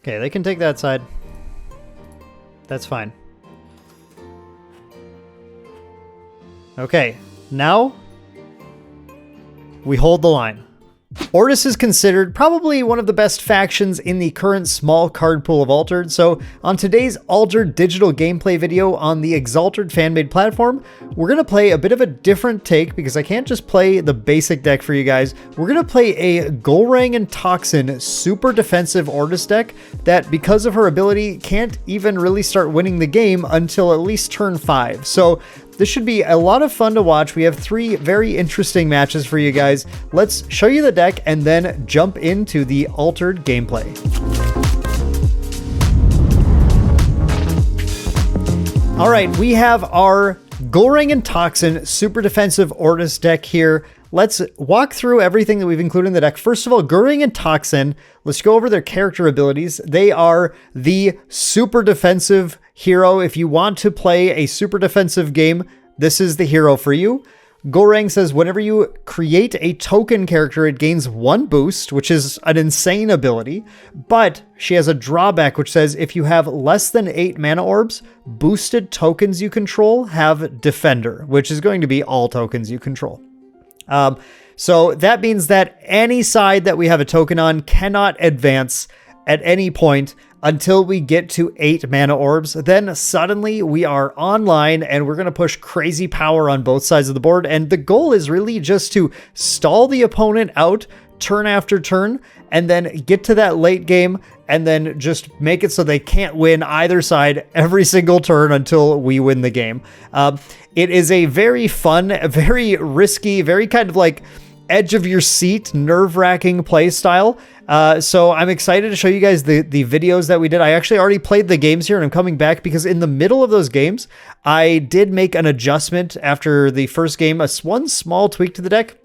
Okay, they can take that side. That's fine. Okay, now we hold the line. Ordis is considered probably one of the best factions in the current small card pool of Altered, so on today's Altered digital gameplay video on the ExAltered fan-made platform, we're going to play a bit of a different take because I can't just play the basic deck for you guys. We're going to play a Gulrang and Tocsin super defensive Ordis deck that, because of her ability, can't even really start winning the game until at least turn 5. So this should be a lot of fun to watch. We have 3 very interesting matches for you guys. Let's show you the deck and then jump into the Altered gameplay. All right, we have our Gulrang and Tocsin super defensive Ordis deck here. Let's walk through everything that we've included in the deck. First of all, Gulrang and Tocsin, let's go over their character abilities. They are the super defensive hero. If you want to play a super defensive game, this is the hero for you. Gulrang says whenever you create a token character, it gains 1 boost, which is an insane ability. But she has a drawback, which says if you have less than 8 mana orbs, boosted tokens you control have Defender, which is going to be all tokens you control. So that means that any side that we have a token on cannot advance at any point until we get to 8 mana orbs. Then suddenly we are online and we're going to push crazy power on both sides of the board. And the goal is really just to stall the opponent out turn after turn and then get to that late game and then just make it so they can't win either side every single turn until we win the game. It is a very fun, very risky, very kind of like edge of your seat, nerve-wracking play style. So I'm excited to show you guys the videos that we did. I actually already played the games here and I'm coming back because in the middle of those games, I did make an adjustment after the first game, one small tweak to the deck.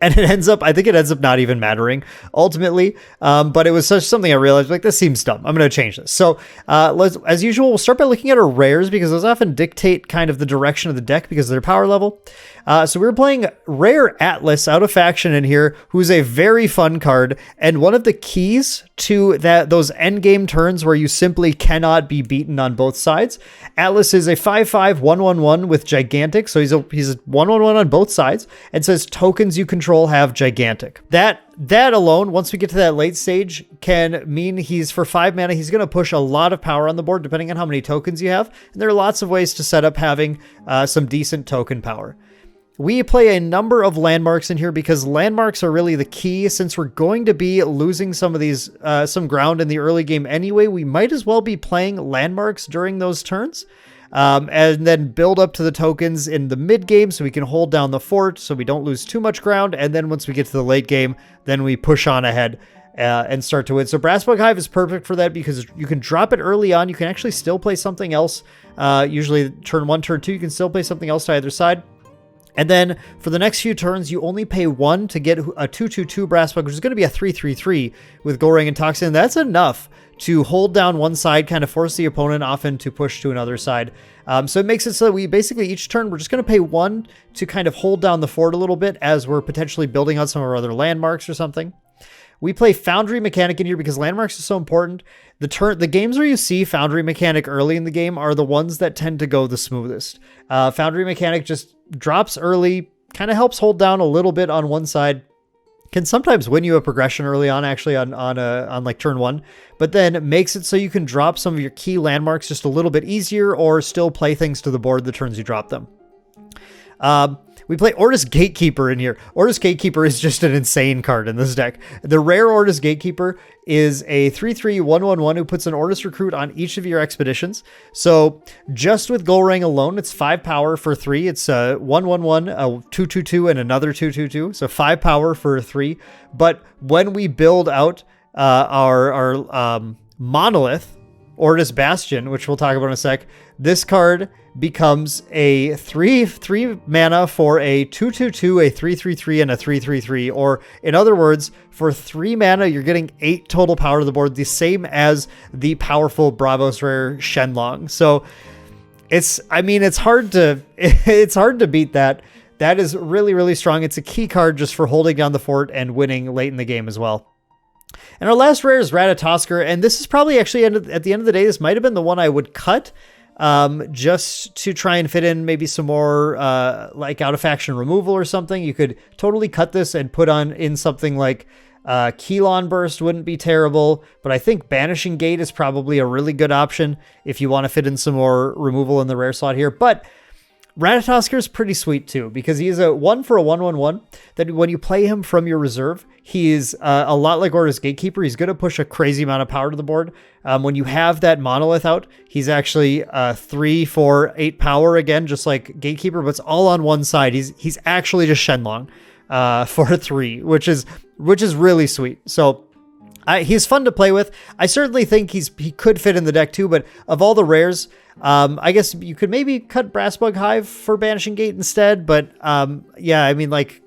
And I think it ends up not even mattering ultimately. But it was something I realized, like, this seems dumb. I'm going to change this. So as usual, we'll start by looking at our rares because those often dictate kind of the direction of the deck because of their power level. So we're playing Rare Atlas out of faction in here, who's a very fun card. And one of the keys to those end game turns where you simply cannot be beaten on both sides. Atlas is a 5/5 1/1/1 with Gigantic. So he's a 1/1/1 on both sides and says tokens you control have Gigantic. That alone, once we get to that late stage, can mean he's for 5 mana. He's going to push a lot of power on the board depending on how many tokens you have. And there are lots of ways to set up having some decent token power. We play a number of landmarks in here because landmarks are really the key. Since we're going to be losing some of these, some ground in the early game anyway, we might as well be playing landmarks during those turns. And then build up to the tokens in the mid game so we can hold down the fort so we don't lose too much ground. And then once we get to the late game, then we push on ahead and start to win. So Brassbug Hive is perfect for that because you can drop it early on. You can actually still play something else. Usually turn 1, turn 2, you can still play something else to either side. And then for the next few turns, you only pay 1 to get a 2/2/2 Brassbug, which is going to be a 3/3/3 with Gulrang and Tocsin. That's enough to hold down one side, kind of force the opponent often to push to another side. So it makes it so that we basically each turn, we're just going to pay 1 to kind of hold down the fort a little bit as we're potentially building out some of our other landmarks or something. We play Foundry Mechanic in here because landmarks are so important. The games where you see Foundry Mechanic early in the game are the ones that tend to go the smoothest. Foundry Mechanic just drops early, kind of helps hold down a little bit on one side, can sometimes win you a progression early on, actually on like turn 1, but then makes it so you can drop some of your key landmarks just a little bit easier or still play things to the board the turns you drop them. We play Ordis Gatekeeper in here. Ordis Gatekeeper is just an insane card in this deck. The rare Ordis Gatekeeper is a 3/3 1/1/1 who puts an Ordis Recruit on each of your expeditions. So just with Gulrang alone, it's 5 power for 3. It's a 1/1/1, a 2/2/2, and another 2/2/2. So 5 power for 3. But when we build out our monolith, Ordis Bastion, which we'll talk about in a sec, this card becomes a 3 mana for a 2/2/2, a 3/3/3, and a 3/3/3. Or in other words, for 3 mana, you're getting 8 total power to the board, the same as the powerful Bravos Rare Shenlong. So it's hard to beat that. That is really, really strong. It's a key card just for holding down the fort and winning late in the game as well. And our last rare is Ratatoskr, and this is probably actually, at the end of the day, this might have been the one I would cut, just to try and fit in maybe some more like out of faction removal or something. You could totally cut this and put on in something like Keylon Burst wouldn't be terrible, but I think Banishing Gate is probably a really good option if you want to fit in some more removal in the rare slot here. But Ratatoskr is pretty sweet too, because he is a 1 for a 1/1/1 that when you play him from your reserve, he is a lot like Ordis Gatekeeper. He's going to push a crazy amount of power to the board. When you have that Monolith out, he's actually 3 for 8 power again, just like Gatekeeper, but it's all on one side. He's actually just Shenlong for 3, which is really sweet. So he's fun to play with. I certainly think he could fit in the deck too, but of all the rares, I guess you could maybe cut Brassbug Hive for Banishing Gate instead. But yeah, I mean, like,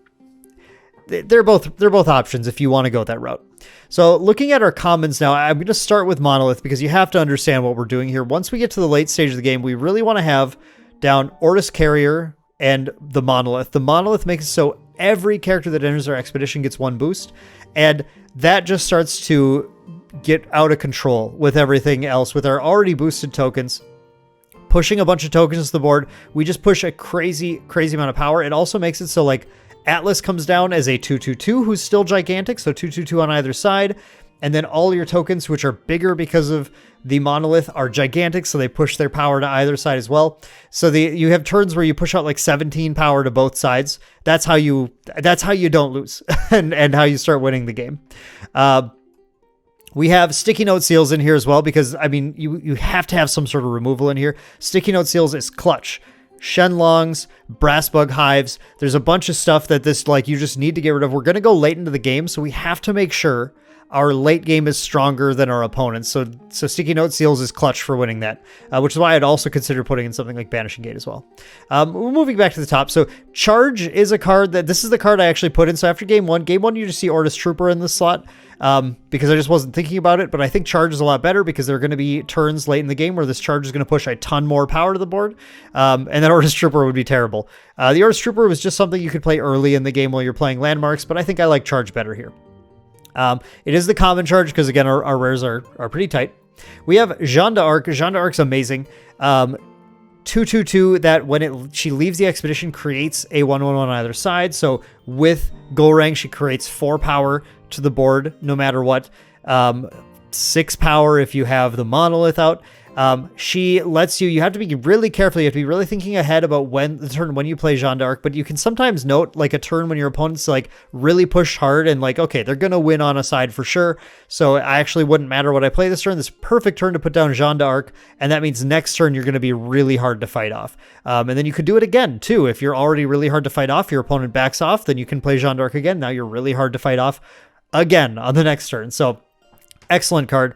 they're both options if you want to go that route. So looking at our commons now, I'm going to start with Monolith because you have to understand what we're doing here. Once we get to the late stage of the game, we really want to have down Ordis Carrier and the Monolith. The Monolith makes it so every character that enters our expedition gets 1 boost, and that just starts to get out of control with everything else. With our already boosted tokens, pushing a bunch of tokens to the board, we just push a crazy amount of power. It also makes it so, like, Atlas comes down as a 2/2/2 who's still gigantic, so 2/2/2 on either side, and then all your tokens, which are bigger because of the Monolith, are gigantic, so they push their power to either side as well. So you have turns where you push out like 17 power to both sides. That's how you don't lose and how you start winning the game. We have Sticky Note Seals in here as well, because I mean, you have to have some sort of removal in here. Sticky Note Seals is clutch. Shenlongs, Brassbug Hives. There's a bunch of stuff that this, like, you just need to get rid of. We're going to go late into the game, so we have to make sure our late game is stronger than our opponents. So Sticky Note Seals is clutch for winning that, which is why I'd also consider putting in something like Banishing Gate as well. Moving back to the top. So Charge is a card this is the card I actually put in. So after game one, you just see Ordis Trooper in this slot, because I just wasn't thinking about it, but I think Charge is a lot better because there are going to be turns late in the game where this Charge is going to push a ton more power to the board, and then Ordis Trooper would be terrible. The Ordis Trooper was just something you could play early in the game while you're playing landmarks, but I think I like Charge better here. It is the common Charge because, again, our rares are pretty tight. We have Jeanne d'Arc. Jeanne d'Arc's amazing. 2/2/2 that when she leaves the expedition creates a 1/1 on either side. So with Gulrang, she creates 4 power to the board no matter what. 6 power if you have the Monolith out. She lets you have to be really careful. You have to be really thinking ahead about when you play Jeanne d'Arc, but you can sometimes note like a turn when your opponent's like really pushed hard and like, okay, they're going to win on a side for sure. So I actually wouldn't matter what I play this turn. This perfect turn to put down Jeanne d'Arc. And that means next turn, you're going to be really hard to fight off. And then you could do it again too. If you're already really hard to fight off, your opponent backs off, then you can play Jeanne d'Arc again. Now you're really hard to fight off again on the next turn. So excellent card.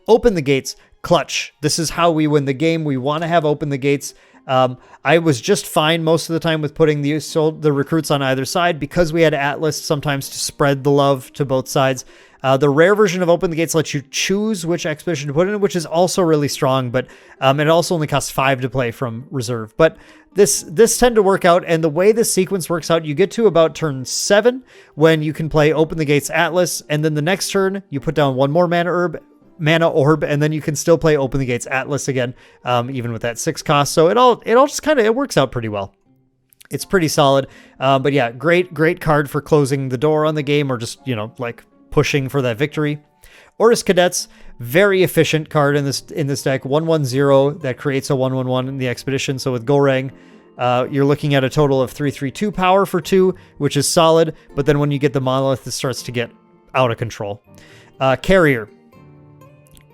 Open the Gates. Clutch. This is how we win the game. We want to have Open the Gates. I was just fine most of the time with putting the recruits on either side because we had Atlas sometimes to spread the love to both sides. The rare version of Open the Gates lets you choose which expedition to put in, which is also really strong, but it also only costs 5 to play from reserve. But this tend to work out, and the way this sequence works out, you get to about turn 7 when you can play Open the Gates Atlas, and then the next turn you put down 1 more mana orb, and then you can still play Open the Gates Atlas again, even with that 6 cost. So it all just kind of, it works out pretty well. It's pretty solid. But yeah, great card for closing the door on the game or just, like pushing for that victory. Ordis Cadets, very efficient card in this deck. 1/1/0 that creates a 1/1/1 in the expedition. So with Gulrang, you're looking at a total of 3/3/2 power for 2, which is solid. But then when you get the Monolith, it starts to get out of control.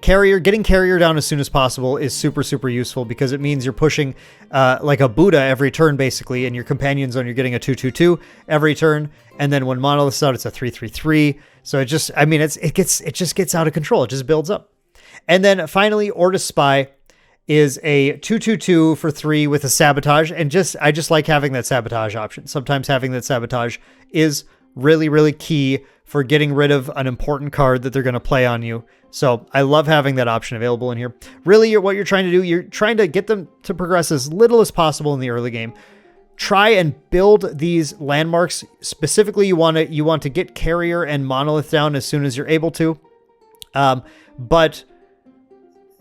Getting Carrier down as soon as possible is super useful because it means you're pushing like a Booda every turn basically. In your companion zone, you're getting a 2/2/2 every turn, and then when Monolith's out, it's a 3/3/3. So it just gets out of control. It just builds up. And then finally, Ordis Spy is a 2/2/2 for 3 with a Sabotage, and I just like having that Sabotage option. Sometimes having that Sabotage is really key for getting rid of an important card that they're going to play on you. So I love having that option available in here. Really, what you're trying to do, you're trying to get them to progress as little as possible in the early game. try and build these landmarks. Specifically, you want to get Carrier and Monolith down as soon as you're able to. But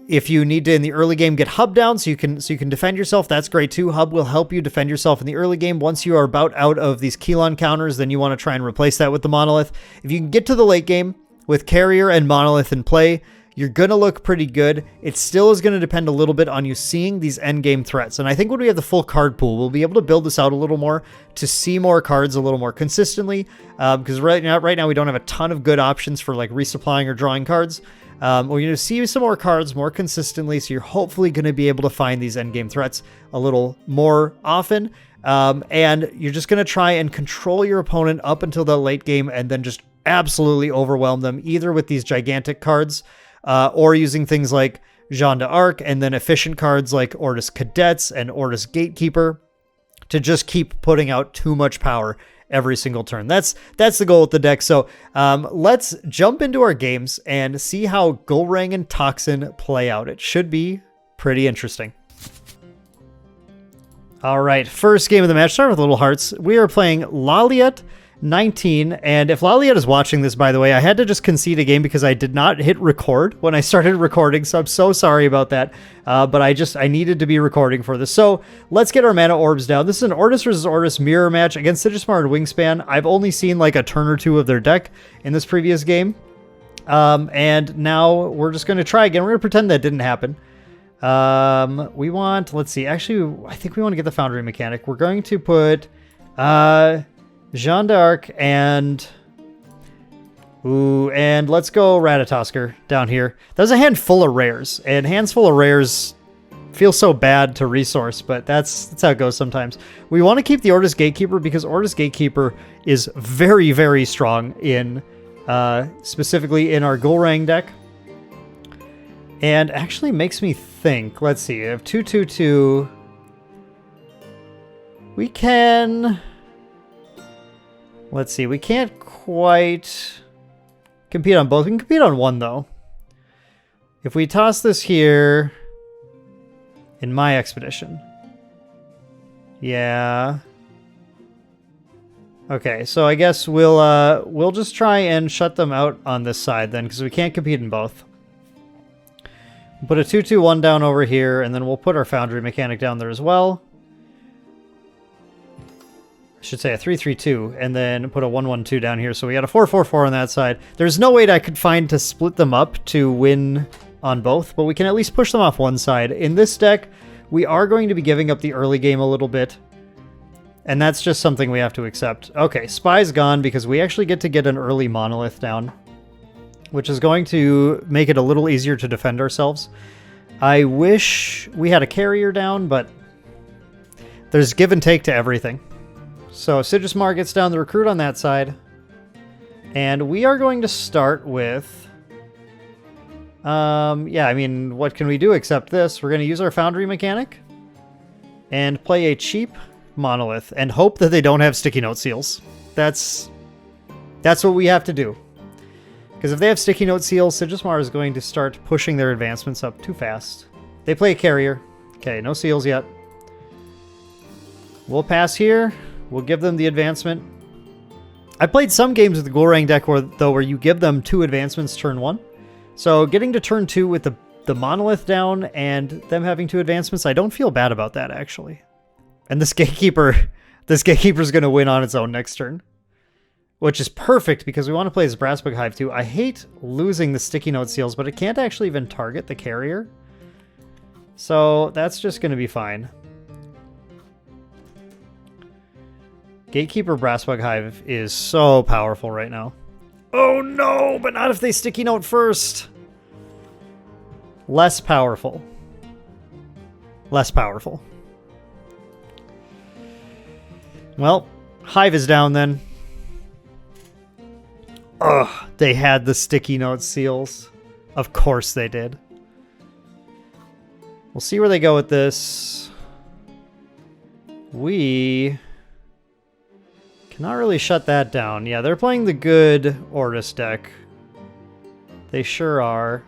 if you need to in the early game get Hub down so you can defend yourself, that's great too. Hub will help you defend yourself in the early game. Once you are about out of these Keylon counters, then you want to try and replace that with the Monolith. If you can get to the late game with Carrier and Monolith in play, you're going to look pretty good. It still is going to depend a little bit on you seeing these endgame threats. And I think when we have the full card pool, we'll be able to build this out a little more to see more cards a little more consistently. Because right now we don't have a ton of good options for like resupplying or drawing cards. We're going to see some more cards more consistently. So you're hopefully going to be able to find these endgame threats a little more often. And you're just going to try and control your opponent up until the late game and then just absolutely overwhelm them either with these gigantic cards, or using things like Jeanne d'Arc and then efficient cards like Ordis Cadets and Ordis Gatekeeper to just keep putting out too much power every single turn. That's the goal with the deck. So let's jump into our games and see how Gulrang and Tocsin play out. It should be pretty interesting. All right, first game of the match. Start with Little Hearts. We are playing Laliet 19, and if Laliet is watching this, by the way, I had to just concede a game because I did not hit record when I started recording, so I'm so sorry about that, but I needed to be recording for this. So let's get our mana orbs down. This is an Ordis versus Ordis mirror match against Sigismar and Wingspan. I've only seen like a turn or two of their deck in this previous game, and now we're just going to try again. We're going to pretend that didn't happen. Let's see, actually, I think we want to get the Foundry mechanic. We're going to put, Jeanne d'Arc and let's go Ratatosker down here. There's a hand full of rares, and hands full of rares feel so bad to resource, but that's how it goes sometimes. We want to keep the Ordis Gatekeeper because Ordis Gatekeeper is very, very strong in specifically in our Gulrang deck. And actually makes me think, let's see, I have 2/2/2. We can... Let's see, we can't quite compete on both. We can compete on one, though. If we toss this here in my expedition. Yeah. Okay, so I guess we'll just try and shut them out on this side then, because we can't compete in both. We'll put a 2/2/1 down over here, and then we'll put our Foundry mechanic down there as well. Should say a 3/3/2, and then put a 1/1/2 down here. So we got a 4/4/4 on that side. There's no way that I could find to split them up to win on both, but we can at least push them off one side. In this deck, we are going to be giving up the early game a little bit, and that's just something we have to accept. Okay, Spy's gone because we actually get to get an early Monolith down, which is going to make it a little easier to defend ourselves. I wish we had a Carrier down, but there's give and take to everything. So Sigismar gets down the Recruit on that side. And we are going to start with... yeah, I mean, what can we do except this? We're going to use our Foundry mechanic and play a cheap Monolith and hope that they don't have Sticky Note Seals. That's what we have to do. Because if they have Sticky Note Seals, Sigismar is going to start pushing their advancements up too fast. They play a Carrier. Okay, no Seals yet. We'll pass here. We'll give them the advancement. I played some games with the Gulrang deck where you give them 2 advancements turn 1. So getting to turn 2 with the Monolith down and them having 2 advancements, I don't feel bad about that, actually. And this Gatekeeper's going to win on its own next turn. Which is perfect because we want to play as Brassbug Hive too. I hate losing the Sticky Note Seals, but it can't actually even target the Carrier. So that's just going to be fine. Gatekeeper Brassbug Hive is so powerful right now. Oh no, but not if they Sticky Note first. Less powerful. Less powerful. Well, Hive is down then. Ugh, they had the Sticky Note Seals. Of course they did. We'll see where they go with this. We cannot really shut that down. Yeah, they're playing the good Ordis deck. They sure are.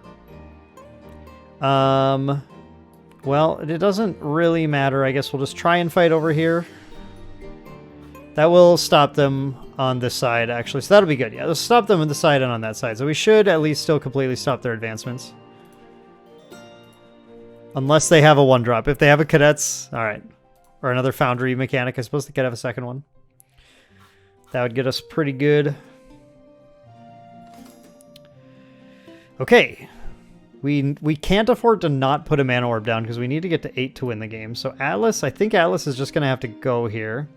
Well, it doesn't really matter. I guess we'll just try and fight over here. That will stop them on this side, actually. So that'll be good. Yeah, let's stop them on this side and on that side. So we should at least still completely stop their advancements. Unless they have a 1-drop. If they have a Cadets, all right. Or another Foundry mechanic. I suppose they could have a second one. That would get us pretty good. Okay. We can't afford to not put a Mana Orb down because we need to get to 8 to win the game. So Atlas, I think Atlas is just going to have to go here.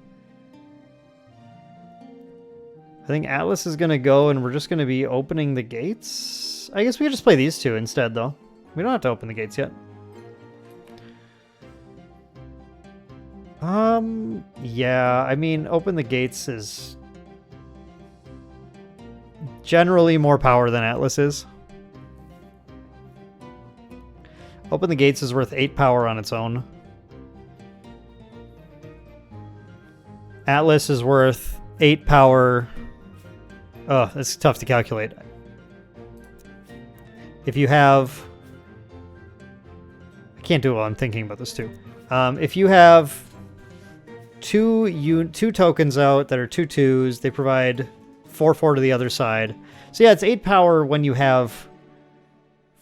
I think Atlas is going to go and we're just going to be opening the gates. I guess we could just play these two instead, though. We don't have to open the gates yet. Yeah, I mean, open the gates is generally more power than Atlas is. Open the gates is worth 8 power on its own. Atlas is worth 8 power. Oh, that's tough to calculate. If you have... I can't do it while I'm thinking about this too. If you have two tokens out that are 2/2s, they provide 4/4 to the other side. So yeah, it's 8 power when you have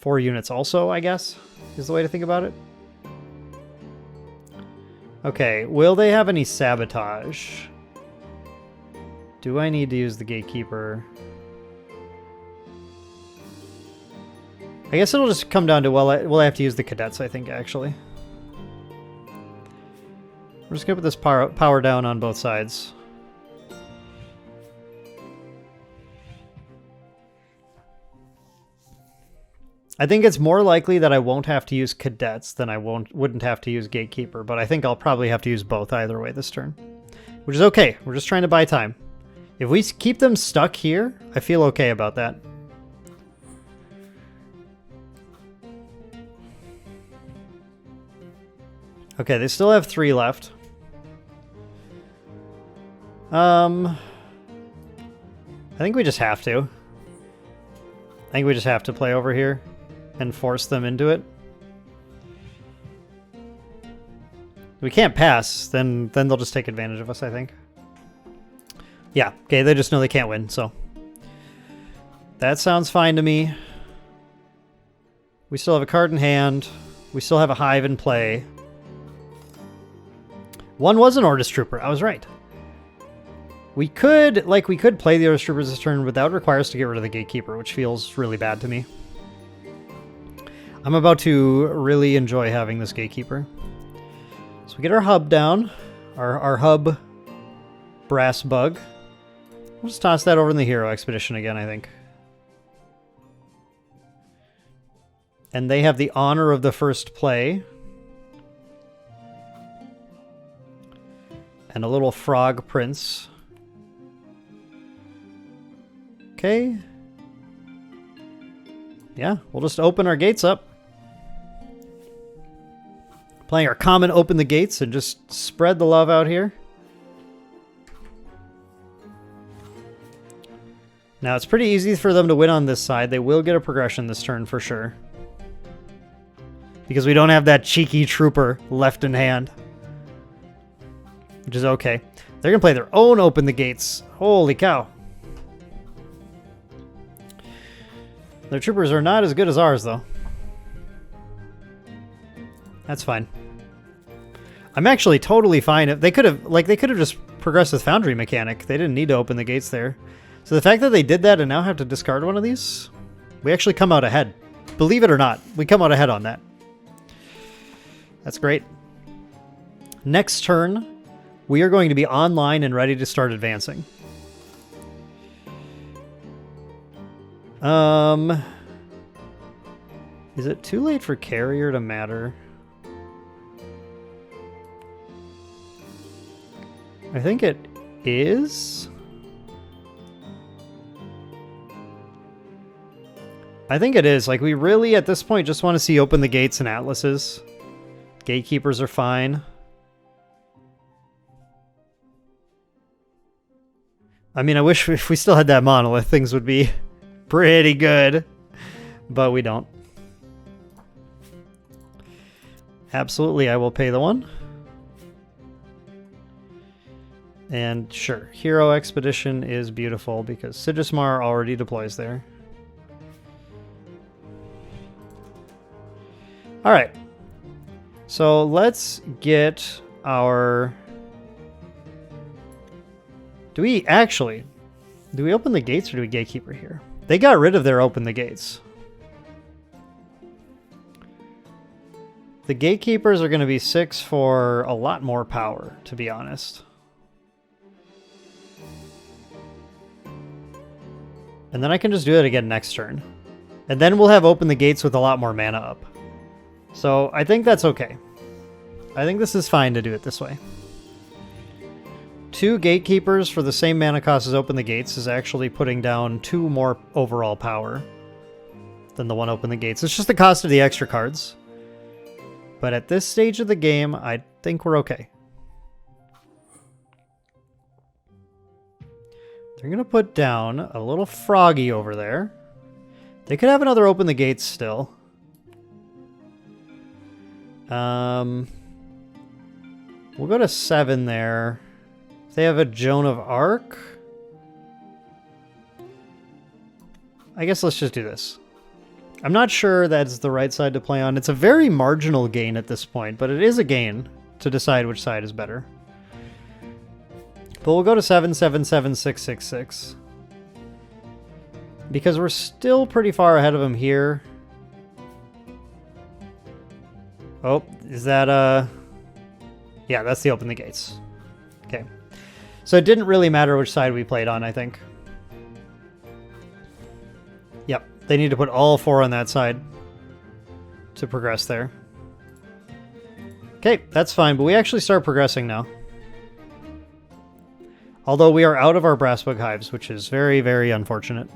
4 units also, I guess, is the way to think about it. Okay, will they have any sabotage? Do I need to use the Gatekeeper? I guess it'll just come down to, well, I have to use the Cadets, I think, actually. We're just going to put this power down on both sides. I think it's more likely that I won't have to use Cadets than I wouldn't have to use Gatekeeper, but I think I'll probably have to use both either way this turn. Which is okay. We're just trying to buy time. If we keep them stuck here, I feel okay about that. Okay, they still have 3 left. I think we just have to. I think we just have to play over here and force them into it. If we can't pass, then they'll just take advantage of us, I think. Yeah, okay, they just know they can't win, so. That sounds fine to me. We still have a card in hand. We still have a Hive in play. One was an Ordis Trooper, I was right. We could play the Ordis Troopers this turn, but that would require us to get rid of the Gatekeeper, which feels really bad to me. I'm about to really enjoy having this Gatekeeper. So we get our hub down, our hub brass bug. We'll just toss that over in the Hero Expedition again, I think. And they have the honor of the first play. And a little Frog Prince. Okay. Yeah, we'll just open our gates up. Playing our common open the gates and just spread the love out here. Now, it's pretty easy for them to win on this side. They will get a progression this turn for sure. Because we don't have that cheeky trooper left in hand. Which is okay. They're going to play their own open the gates. Holy cow. Their troopers are not as good as ours, though. That's fine. I'm actually totally fine. If they could have just progressed with Foundry mechanic. They didn't need to open the gates there. So the fact that they did that and now have to discard one of these, we actually come out ahead. Believe it or not, we come out ahead on that. That's great. Next turn, we are going to be online and ready to start advancing. Is it too late for Carrier to matter? I think it is. I think it is. Like, we really, at this point, just want to see open the gates and Atlases. Gatekeepers are fine. I mean, I wish if we still had that monolith, things would be pretty good. But we don't. Absolutely, I will pay the 1. And sure, Hero Expedition is beautiful because Sigismar already deploys there. Alright. So let's get our... Do we open the gates or do we gatekeeper here? They got rid of their open the gates. The gatekeepers are going to be 6 for a lot more power, to be honest. And then I can just do it again next turn. And then we'll have open the gates with a lot more mana up. So I think that's okay. I think this is fine to do it this way. 2 gatekeepers for the same mana cost as open the gates is actually putting down 2 more overall power than the one open the gates. It's just the cost of the extra cards. But at this stage of the game, I think we're okay. They're going to put down a little froggy over there. They could have another open the gates still. We'll go to 7 there. If they have a Joan of Arc, I guess let's just do this. I'm not sure that's the right side to play on. It's a very marginal gain at this point, but it is a gain to decide which side is better. But we'll go to 7, 7, 7, 6, 6, 6. Because we're still pretty far ahead of him here. Oh, is that yeah, that's the open the gates. Okay. So it didn't really matter which side we played on, I think. Yep, they need to put all 4 on that side to progress there. Okay, that's fine, but we actually start progressing now. Although we are out of our Brassbug Hives, which is very, very unfortunate.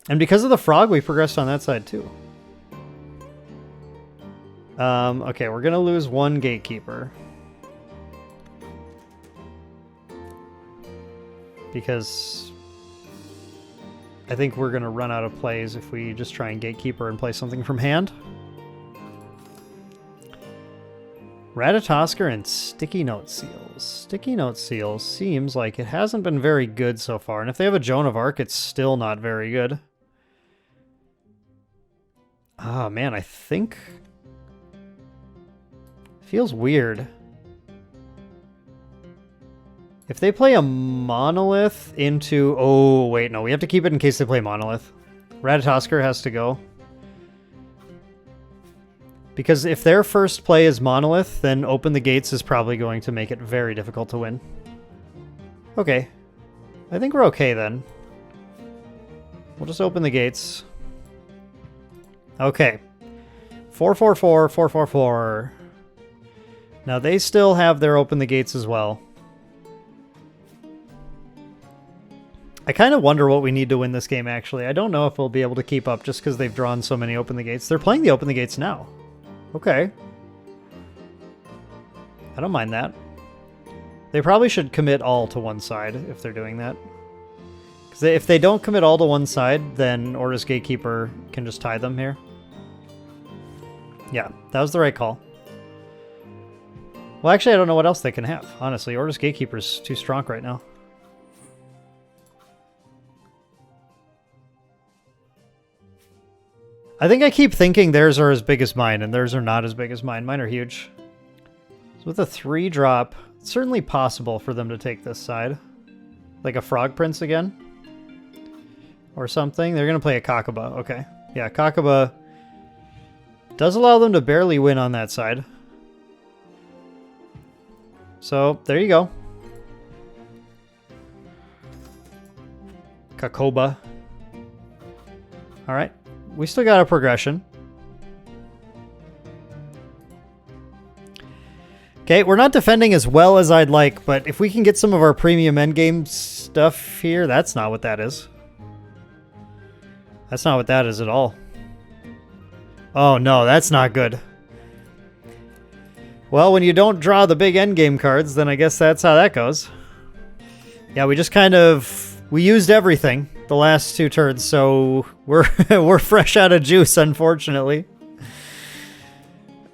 And because of the frog, we progressed on that side too. Okay, we're going to lose 1 gatekeeper. Because I think we're going to run out of plays if we just try and gatekeeper and play something from hand. Ratatoskr and Sticky Note Seals. Sticky Note Seals seems like it hasn't been very good so far. And if they have a Joan of Arc, it's still not very good. Ah, man, I think... Feels weird. If they play a Monolith into... Oh, wait, no. We have to keep it in case they play Monolith. Ratatoskr has to go. Because if their first play is Monolith, then Open the Gates is probably going to make it very difficult to win. Okay. I think we're okay then. We'll just open the gates. Okay. 4-4-4, 4-4-4. Now they still have their open the gates as well. I kind of wonder what we need to win this game, actually. I don't know if we'll be able to keep up just because they've drawn so many open the gates. They're playing the open the gates now. Okay. I don't mind that. They probably should commit all to one side if they're doing that. Because if they don't commit all to one side, then Ordis Gatekeeper can just tie them here. Yeah, that was the right call. Well, actually, I don't know what else they can have. Honestly, Ordis Gatekeeper's too strong right now. I think I keep thinking theirs are as big as mine, and theirs are not as big as mine. Mine are huge. So with a 3-drop, it's certainly possible for them to take this side. Like a Frog Prince again? Or something. They're going to play a Kakaba. Okay. Yeah, Kakaba does allow them to barely win on that side. So, there you go. Kakoba. Alright. We still got a progression. Okay, we're not defending as well as I'd like, but if we can get some of our premium endgame stuff here, that's not what that is. That's not what that is at all. Oh no, that's not good. Well, when you don't draw the big endgame cards, then I guess that's how that goes. Yeah, we just kind of... We used everything the last 2 turns, so we're fresh out of juice, unfortunately.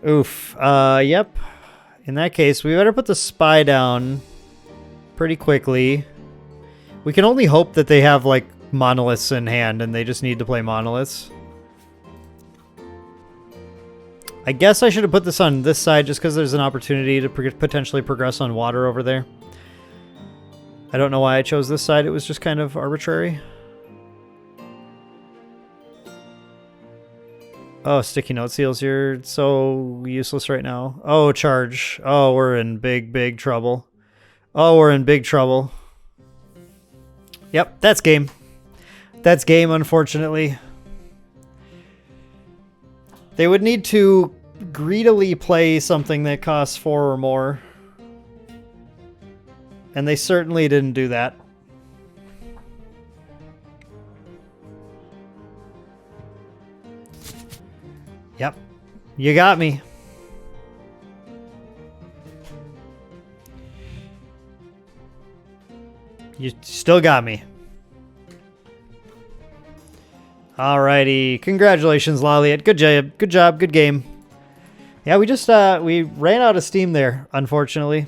Oof. Yep. In that case, we better put the spy down pretty quickly. We can only hope that they have, like, monoliths in hand and they just need to play monoliths. I guess I should have put this on this side just because there's an opportunity to potentially progress on water over there. I don't know why I chose this side. It was just kind of arbitrary. Oh, sticky note seals, you're so useless right now. Oh, charge. Oh, we're in big, big trouble. Oh, we're in big trouble. Yep, that's game. That's game, unfortunately. They would need to greedily play something that costs 4 or more. And they certainly didn't do that. Yep. You got me. You still got me. Alrighty. Congratulations, Laliet. Good job. Good job. Good game. Yeah, we just we ran out of steam there, unfortunately.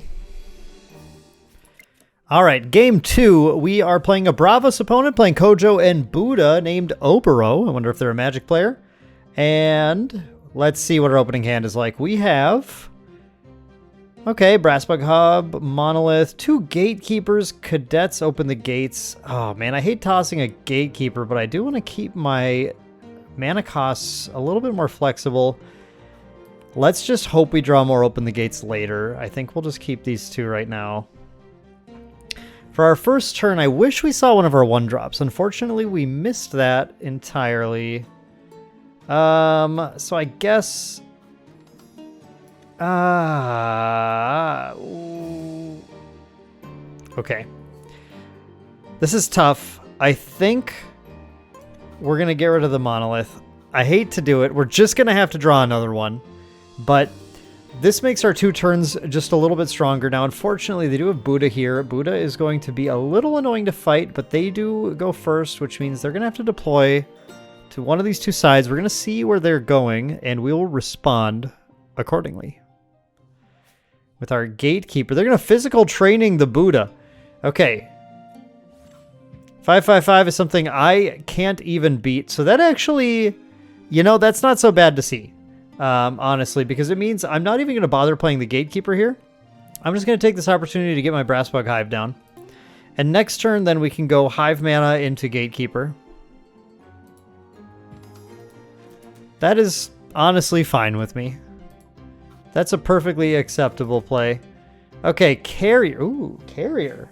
Alright, game 2. We are playing a Bravos opponent, playing Kojo and Booda, named Obero. I wonder if they're a Magic player. And let's see what our opening hand is like. We have... Okay, Brassbug Hub, Monolith, 2 Gatekeepers, Cadets open the gates. Oh man, I hate tossing a Gatekeeper, but I do want to keep my mana costs a little bit more flexible. Let's just hope we draw more open the gates later. I think we'll just keep these 2 right now. For our first turn, I wish we saw one of our 1-drops. Unfortunately, we missed that entirely. So I guess... Okay. This is tough. I think we're going to get rid of the monolith. I hate to do it. We're just going to have to draw another one. But this makes our 2 turns just a little bit stronger. Now, unfortunately, they do have Booda here. Booda is going to be a little annoying to fight, but they do go first, which means they're going to have to deploy to one of these 2 sides. We're going to see where they're going, and we will respond accordingly. With our Gatekeeper, they're going to physical training the Booda. Okay. 5/5/5 is something I can't even beat. So that actually, you know, that's not so bad to see. Honestly, because it means I'm not even going to bother playing the Gatekeeper here. I'm just going to take this opportunity to get my Brassbug Hive down. And next turn, then we can go Hive mana into Gatekeeper. That is honestly fine with me. That's a perfectly acceptable play. Okay, Carrier. Ooh, Carrier.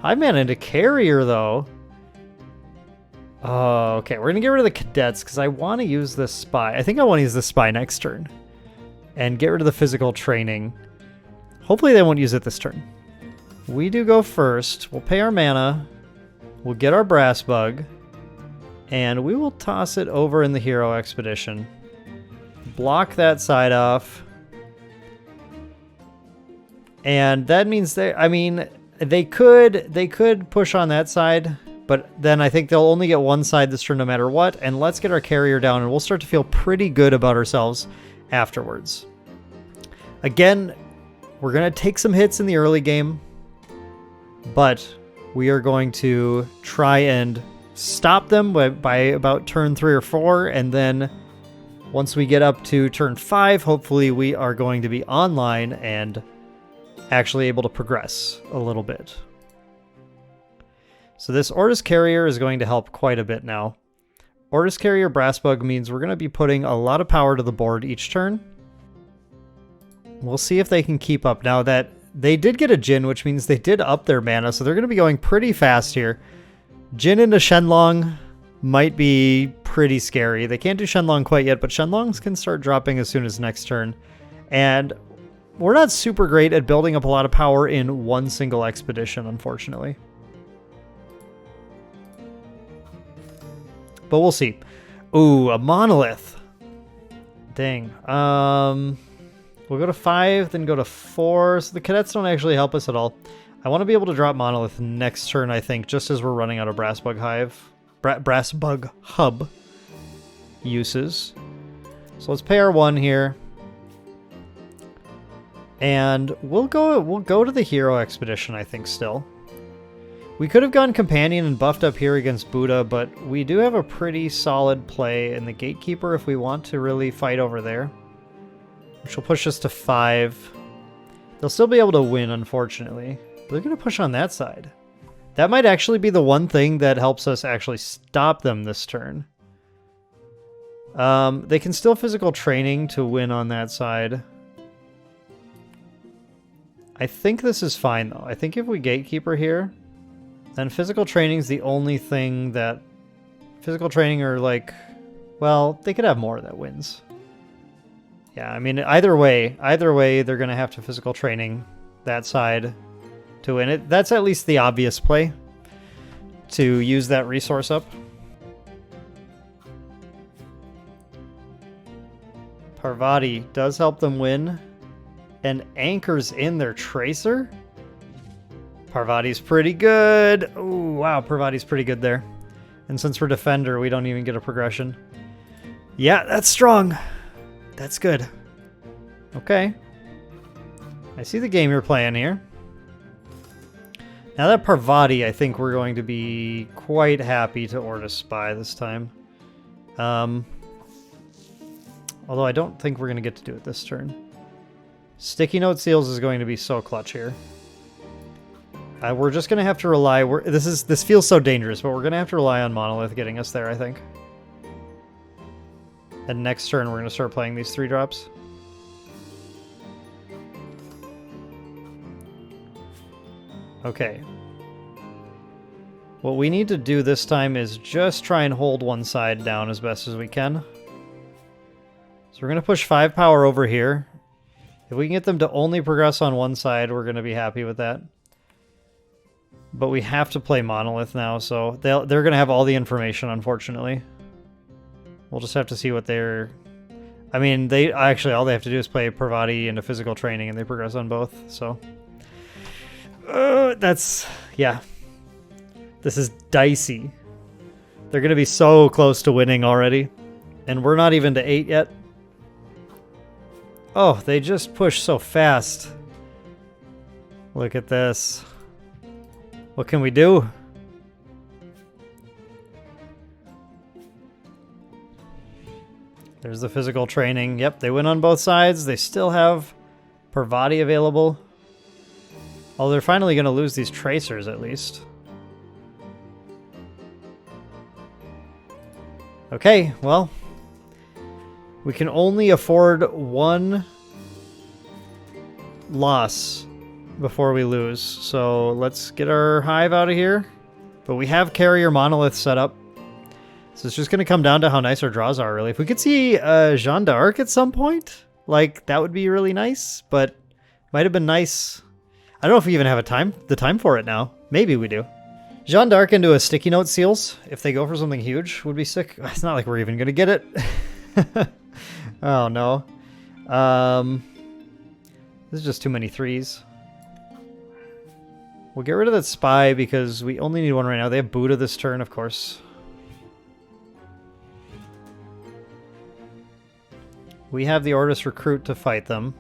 Hive mana into Carrier, though. Oh, okay. We're going to get rid of the Cadets because I want to use this Spy. I think I want to use the Spy next turn. And get rid of the physical training. Hopefully they won't use it this turn. We do go first. We'll pay our mana. We'll get our Brassbug. And we will toss it over in the Hero Expedition. Block that side off. And that means they could push on that side, but then I think they'll only get one side this turn no matter what. And let's get our Carrier down and we'll start to feel pretty good about ourselves afterwards. Again, we're going to take some hits in the early game, but we are going to try and stop them by about turn 3 or 4. And then once we get up to turn 5, hopefully we are going to be online and actually able to progress a little bit. So this Ordis Carrier is going to help quite a bit now. Ordis Carrier Brassbug means we're going to be putting a lot of power to the board each turn. We'll see if they can keep up. Now that they did get a Jin, which means they did up their mana, so they're going to be going pretty fast here. Jin into Shenlong might be pretty scary. They can't do Shenlong quite yet, but Shenlongs can start dropping as soon as next turn. And we're not super great at building up a lot of power in one single expedition, unfortunately. But we'll see. Ooh, a Monolith. Dang. We'll go to 5, then go to 4. So the Cadets don't actually help us at all. I want to be able to drop Monolith next turn, I think, just as we're running out of Brassbug Hive. Brassbug Hub uses. So let's pay our 1 here. And we'll go to the hero expedition, I think, still. We could have gone companion and buffed up here against Booda, but we do have a pretty solid play in the gatekeeper if we want to really fight over there. Which will push us to 5. They'll still be able to win, unfortunately. But they're going to push on that side. That might actually be the one thing that helps us actually stop them this turn. They can still physical training to win on that side. I think this is fine, though. I think if we gatekeeper here, then physical training is the only thing that... Physical training are like... Well, they could have more that wins. Yeah, I mean, either way, they're going to have to physical training that side to win it. That's at least the obvious play, to use that resource up. Parvati does help them win, and anchors in their Tracer. Parvati's pretty good. Oh, wow, Parvati's pretty good there. And since we're Defender, we don't even get a progression. Yeah, that's strong. That's good. Okay. I see the game you're playing here. Now that Parvati, I think we're going to be quite happy to Ordis Spy this time. Although I don't think we're going to get to do it this turn. Sticky Note Seals is going to be so clutch here. We're just going to have to rely... This feels so dangerous, but we're going to have to rely on Monolith getting us there, I think. And next turn, we're going to start playing these 3-drops. Okay. What we need to do this time is just try and hold one side down as best as we can. So we're going to push 5 power over here. If we can get them to only progress on one side, we're going to be happy with that. But we have to play Monolith now, so they're going to have all the information, unfortunately. We'll just have to see what they're... I mean, they actually, all they have to do is play Parvati into physical training, and they progress on both, so... that's... yeah. This is dicey. They're going to be so close to winning already. And we're not even to 8 yet. Oh, they just push so fast. Look at this. What can we do? There's the physical training. Yep, they win on both sides. They still have Parvati available. Oh, they're finally going to lose these Tracers at least. Okay, well, we can only afford one loss before we lose. So let's get our Hive out of here. But we have Carrier Monolith set up. So it's just going to come down to how nice our draws are, really. If we could see Jeanne d'Arc at some point, like, that would be really nice. But might have been nice. I don't know if we even have the time for it now. Maybe we do. Jeanne d'Arc into a Sticky Note Seals, if they go for something huge, would be sick. It's not like we're even going to get it. Oh, no. This is just too many 3s. We'll get rid of that Spy because we only need one right now. They have Booda this turn, of course. We have the Ordis Recruit to fight them.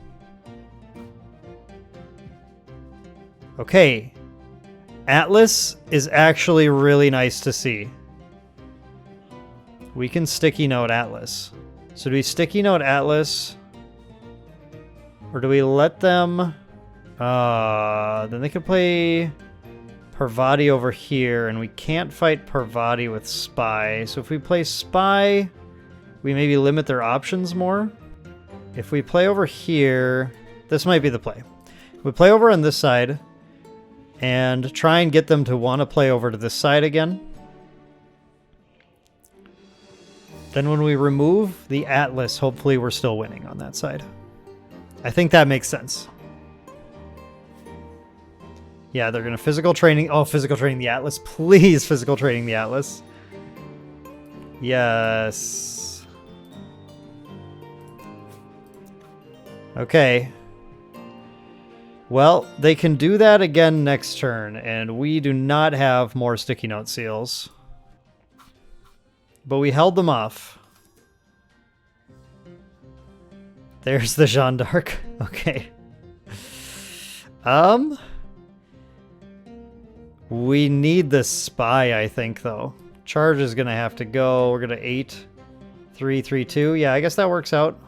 Okay. Atlas is actually really nice to see. We can Sticky Note Atlas. So do we Sticky Note Atlas? Or do we let them... then they could play Parvati over here, and we can't fight Parvati with Spy. So if we play Spy, we maybe limit their options more. If we play over here, this might be the play. We play over on this side, and try and get them to want to play over to this side again. Then when we remove the Atlas, hopefully we're still winning on that side. I think that makes sense. Yeah, they're going to physical training. Oh, physical training the Atlas. Please, physical training the Atlas. Yes. Okay. Well, they can do that again next turn, and we do not have more Sticky Note Seals. But we held them off. There's the Jeanne d'Arc. Okay. We need the spy, I think, though. Charge is gonna have to go. We're gonna 8, 3, 3, 2. Yeah, I guess that works out.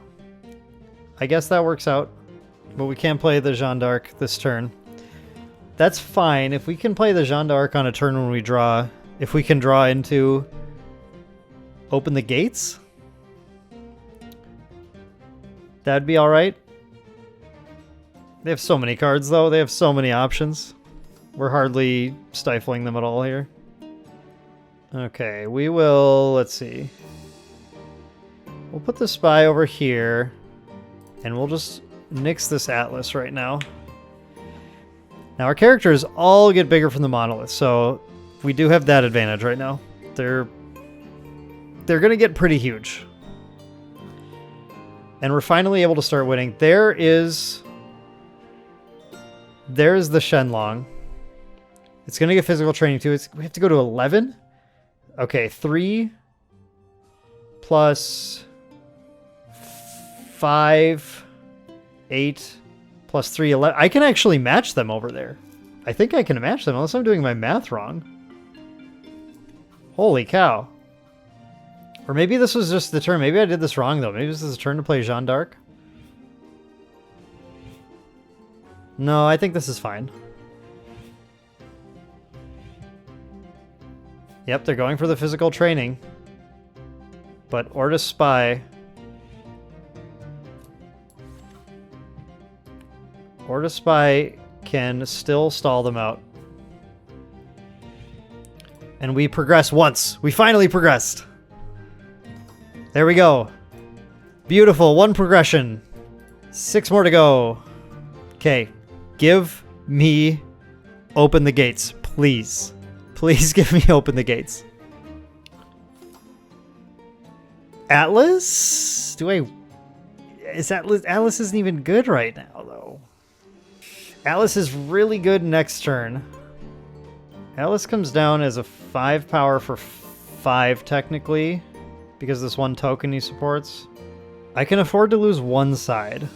I guess that works out. But we can't play the Jeanne d'Arc this turn. That's fine. If we can play the Jeanne d'Arc on a turn when we draw, if we can draw into Open the Gates, that'd be alright. They have so many cards, though. They have so many options. We're hardly stifling them at all here. Okay, we will... Let's see. We'll put the spy over here, and we'll just nix this Atlas right now. Now, our characters all get bigger from the monolith, so we do have that advantage right now. They're going to get pretty huge. And we're finally able to start winning. There's the Shenlong. It's going to get physical training too. We have to go to 11? Okay, 3 plus 5, 8 plus 3, 11. I can actually match them over there. I think I can match them unless I'm doing my math wrong. Holy cow. Or maybe this was just the turn. Maybe I did this wrong though. Maybe this is a turn to play Jeanne d'Arc. No, I think this is fine. Yep, they're going for the physical training. But Ordis Spy. Ordis Spy can still stall them out. And we progress once. We finally progressed. There we go. Beautiful. 1 progression. 6 more to go. Okay. Give me Open the Gates, please. Please give me Open the Gates. Atlas? Atlas isn't even good right now, though. Atlas is really good next turn. Atlas comes down as a 5 power for 5, technically, because this 1 token he supports. I can afford to lose 1 side.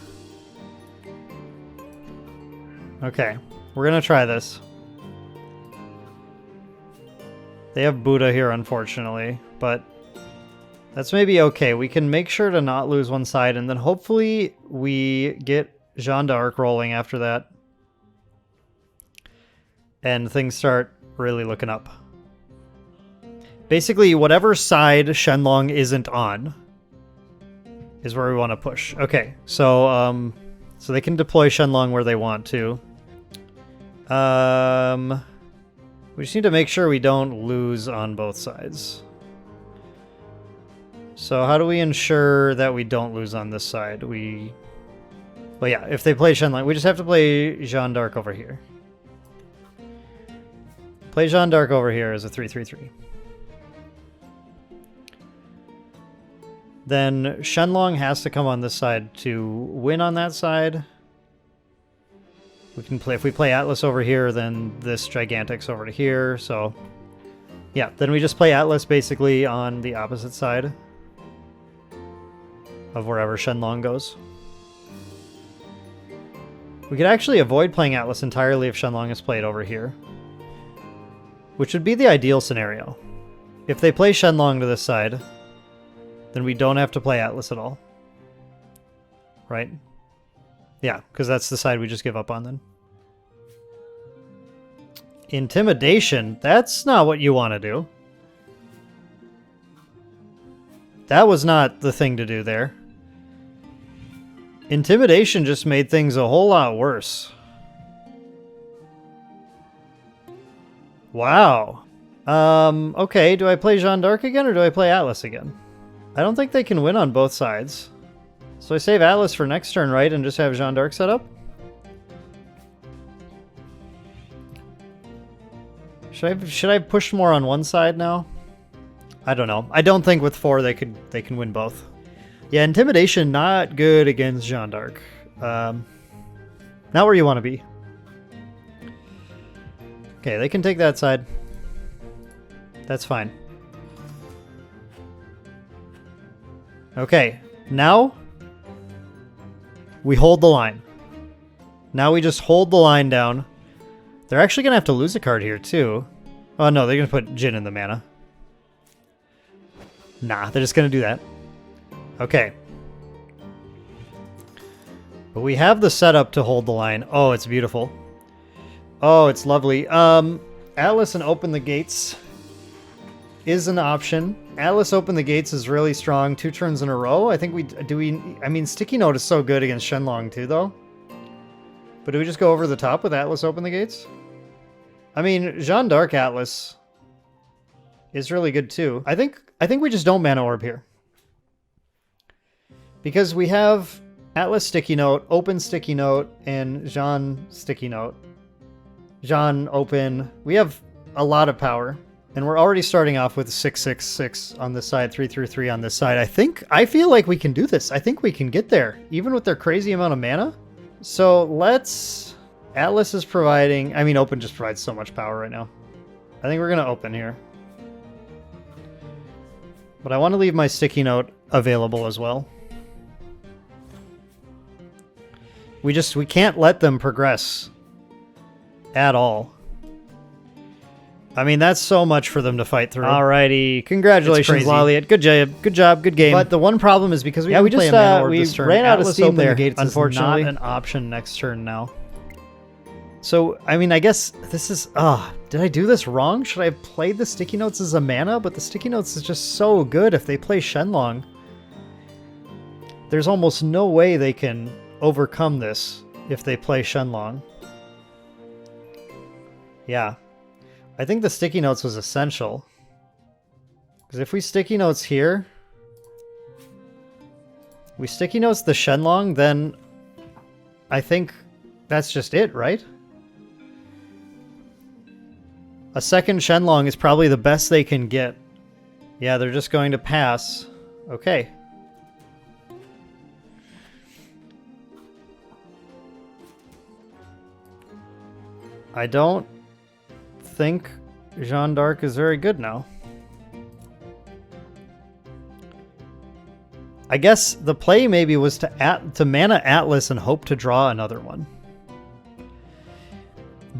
Okay, we're gonna try this. They have Booda here, unfortunately, but that's maybe okay. We can make sure to not lose 1 side, and then hopefully we get Jeanne d'Arc rolling after that. And things start really looking up. Basically, whatever side Shenlong isn't on is where we want to push. Okay, so so they can deploy Shenlong where they want to. We just need to make sure we don't lose on both sides. So how do we ensure that we don't lose on this side? Well, yeah, if they play Shenlong, we just have to play Jeanne d'Arc over here. Play Jeanne d'Arc over here as a 3/3/3. Then Shenlong has to come on this side to win on that side. We can play, if we play Atlas over here, then this Gigantic's over to here, so... Yeah, then we just play Atlas basically on the opposite side of wherever Shenlong goes. We could actually avoid playing Atlas entirely if Shenlong is played over here, which would be the ideal scenario. If they play Shenlong to this side, then we don't have to play Atlas at all. Right? Yeah, because that's the side we just give up on then. Intimidation? That's not what you want to do. That was not the thing to do there. Intimidation just made things a whole lot worse. Wow. Okay, do I play Jeanne d'Arc again or do I play Atlas again? I don't think they can win on both sides. So I save Atlas for next turn, right? And just have Jeanne d'Arc set up? Should I push more on one side now? I don't know. I don't think with 4 they can win both. Yeah, Intimidation not good against Jeanne d'Arc. Not where you want to be. Okay, they can take that side. That's fine. Okay, now we hold the line. Now we just hold the line down. They're actually going to have to lose a card here, too. Oh, no, they're going to put Jin in the mana. Nah, they're just going to do that. Okay. But we have the setup to hold the line. Oh, it's beautiful. Oh, it's lovely. Atlas and Open the Gates is an option. Atlas Open the Gates is really strong 2 turns in a row. I think I mean, Sticky Note is so good against Shenlong too, though. But do we just go over the top with Atlas Open the Gates? I mean, Jeanne d'Arc Atlas is really good too. I think we just don't Mana Orb here. Because we have Atlas Sticky Note, Open Sticky Note, and Jeanne Sticky Note. Jeanne Open. We have a lot of power. And we're already starting off with 6/6/6 on this side, 3/3/3 on this side. I feel like we can do this. I think we can get there, even with their crazy amount of mana. So let's... Atlas is providing... I mean, Open just provides so much power right now. I think we're going to Open here. But I want to leave my Sticky Note available as well. We can't let them progress at all. I mean, that's so much for them to fight through. Alrighty. Congratulations, Laliet. Good job, good game. But the one problem is because we didn't play a Mana Orb this turn, ran out of steam there. Unfortunately, not an option next turn now. So, I mean, I guess this is... did I do this wrong? Should I have played the Sticky Notes as a mana? But the Sticky Notes is just so good if they play Shenlong. There's almost no way they can overcome this if they play Shenlong. Yeah. I think the Sticky Notes was essential. Because if we Sticky Notes here... We Sticky Notes the Shenlong, then... I think that's just it, right? A second Shenlong is probably the best they can get. Yeah, they're just going to pass. Okay. I don't think Jeanne d'Arc is very good now. I guess the play maybe was to mana Atlas and hope to draw another one.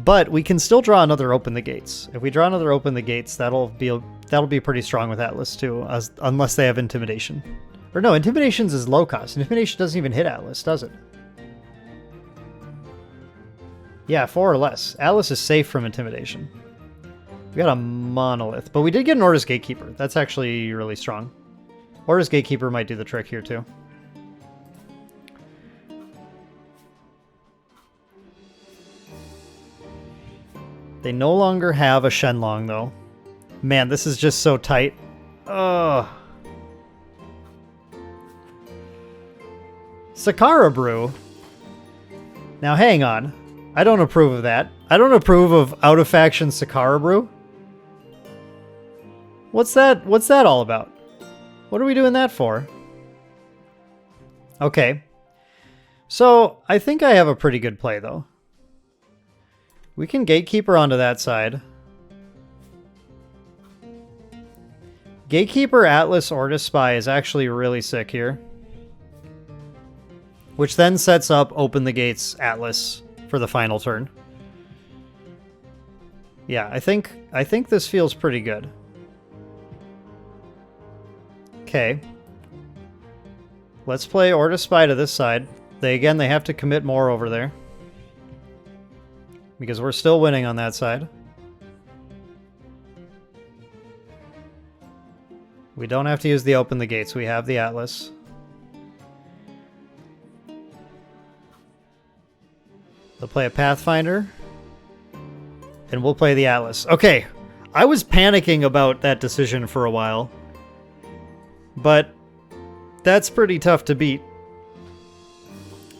But we can still draw another Open the Gates. If we draw another Open the Gates, that'll be pretty strong with Atlas too, unless they have Intimidation. Or no, Intimidation's is low cost. Intimidation doesn't even hit Atlas, does it? Yeah, 4 or less. Atlas is safe from Intimidation. We got a Monolith, but we did get an Ordis Gatekeeper. That's actually really strong. Ordis Gatekeeper might do the trick here too. They no longer have a Shenlong though. Man, this is just so tight. Ugh. Sakara Brew. Now hang on. I don't approve of that. I don't approve of out-of-faction Sakara Brew. What's that all about? What are we doing that for? Okay. So, I think I have a pretty good play, though. We can Gatekeeper onto that side. Gatekeeper Atlas Ordis Spy is actually really sick here. Which then sets up Open the Gates Atlas for the final turn. Yeah, I think this feels pretty good. Okay. Let's play Ordis Spy to this side. They have to commit more over there. Because we're still winning on that side. We don't have to use the Open the Gates. We have the Atlas. They'll play a Pathfinder. And we'll play the Atlas. Okay. I was panicking about that decision for a while. But that's pretty tough to beat.